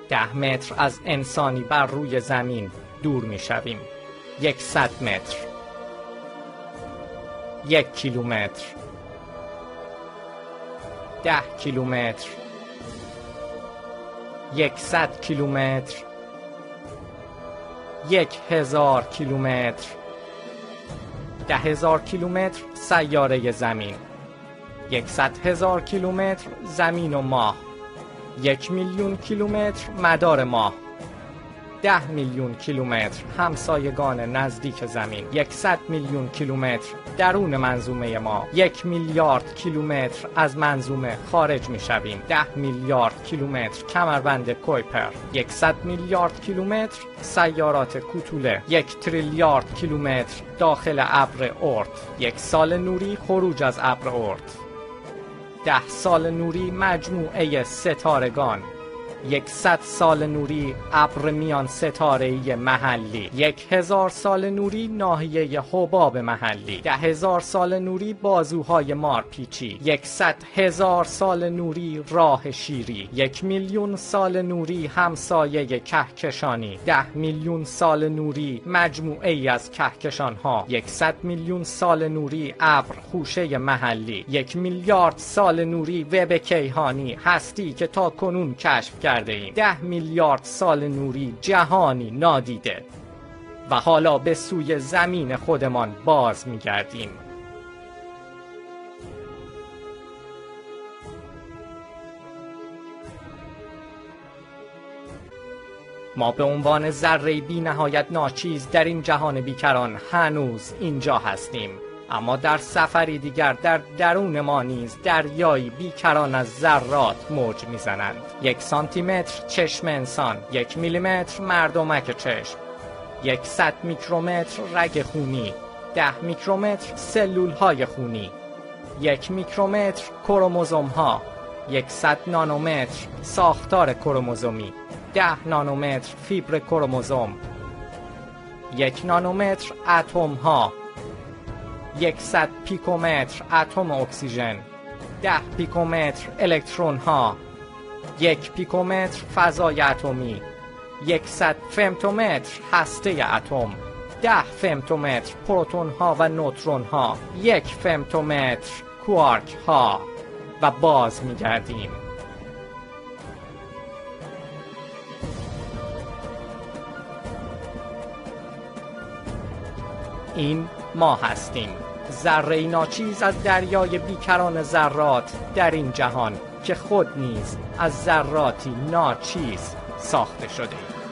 10 متر از انسانی بر روی زمین دور می شویم. 100 متر، 1 کیلومتر، 10 کیلومتر، 100 کیلومتر، 1000 کیلومتر، 10,000 کیلومتر سیاره زمین، 100,000 کیلومتر زمین و ماه، 1,000,000 کیلومتر مدار ماه، 10 میلیون کیلومتر همسایگان نزدیک زمین، 100 میلیون کیلومتر درون منظومه ما، 1 میلیارد کیلومتر از منظومه خارج می شویم، 10 میلیارد کیلومتر کمربند کویپر، 100 میلیارد کیلومتر سیارات کوتوله، 1 تریلیارد کیلومتر داخل ابر اورت، 1 سال نوری خروج از ابر اورت، 10 سال نوری مجموعه ستارگان، 100 سال نوری ابر میان ستاره‌ای محلی، 1000 سال نوری ناحیه حباب محلی، 10,000 سال نوری بازوهای مارپیچی، 100,000 سال نوری راه شیری، 1,000,000 سال نوری همسایه کهکشانی، 10 میلیون سال نوری مجموعه ای از کهکشان‌ها، 100 میلیون سال نوری ابر خوشه محلی، 1 میلیارد سال نوری وب کیهانی هستی که تا کنون کشف کرده ایم، 10 میلیارد سال نوری جهانی نادیده و حالا به سوی زمین خودمان باز می‌گردیم. ما به عنوان ذره بی نهایت ناچیز در این جهان بیکران هنوز اینجا هستیم، اما در سفری دیگر در درون ما نیز دریایی بیکران از ذرات موج میزنند. 1 سانتیمتر چشم انسان، 1 میلیمتر مردمک چشم، 100 میکرومتر رگ خونی، 10 میکرومتر سلول های خونی، 1 میکرومتر کروموزوم ها، 100 نانومتر ساختار کروموزومی، 10 نانومتر فیبر کروموزوم، 1 نانومتر اتم ها، 100 پیکومتر اتم اکسیژن، 10 پیکومتر الکترون ها، 1 پیکومتر فضای اتمی، 100 فمتومتر هسته اتم، 10 فمتومتر پروتون ها و نوترون ها، 1 فمتومتر کوارک ها و باز می‌گردیم. این ما هستیم، ذره ناچیز از دریای بیکران ذرات در این جهان که خود نیز از ذراتی ناچیز ساخته شده ایم.